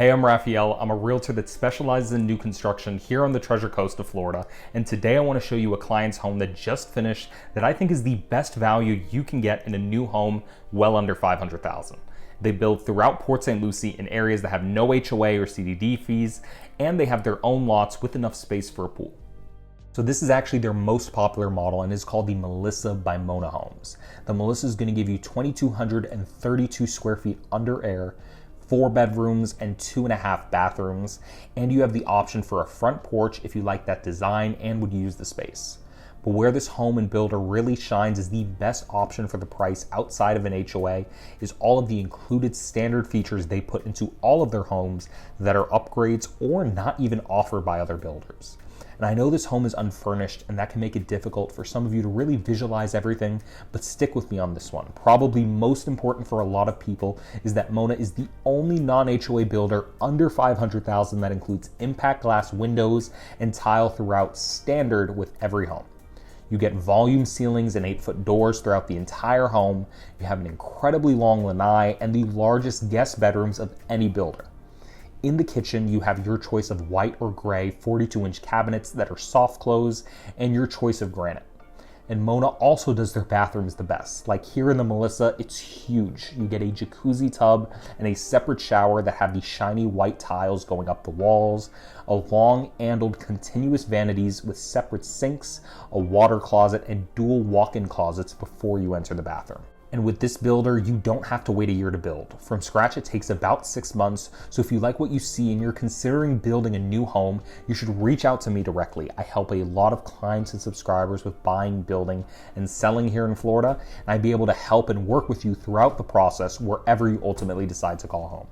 Hey, I'm Raphael. I'm a realtor that specializes in new construction here on the Treasure Coast of Florida. And today I want to show you a client's home that just finished that I think is the best value you can get in a new home well under $500,000. They build throughout Port St Lucie in areas that have no HOA or CDD fees, and they have their own lots with enough space for a pool. So this is actually their most popular model and is called the Melissa by Monna Homes. The Melissa is going to give you 2,232 square feet under air, 4 bedrooms and 2.5 bathrooms, and you have the option for a front porch if you like that design and would use the space. But where this home and builder really shines is the best option for the price outside of an HOA is all of the included standard features they put into all of their homes that are upgrades or not even offered by other builders. And I know this home is unfurnished and that can make it difficult for some of you to really visualize everything, but stick with me on this one. Probably most important for a lot of people is that Monna is the only non-HOA builder under $500,000 that includes impact glass windows and tile throughout, standard with every home. You get volume ceilings and 8-foot doors throughout the entire home. You have an incredibly long lanai and the largest guest bedrooms of any builder. In the kitchen, you have your choice of white or gray 42-inch cabinets that are soft close and your choice of granite. And Monna also does their bathrooms the best. Like here in the Melissa, it's huge. You get a jacuzzi tub and a separate shower that have the shiny white tiles going up the walls, a long-handled continuous vanities with separate sinks, a water closet, and dual walk-in closets before you enter the bathroom. And with this builder, you don't have to wait a year to build. From scratch, it takes about 6 months. So if you like what you see and you're considering building a new home, you should reach out to me directly. I help a lot of clients and subscribers with buying, building, and selling here in Florida. And I'd be able to help and work with you throughout the process wherever you ultimately decide to call home.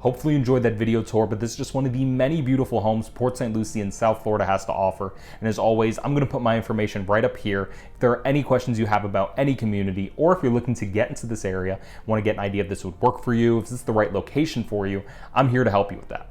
Hopefully you enjoyed that video tour, but this is just one of the many beautiful homes Port St. Lucie in South Florida has to offer. And as always, I'm gonna put my information right up here. If there are any questions you have about any community, or if you're looking to get into this area, wanna get an idea if this would work for you, if this is the right location for you, I'm here to help you with that.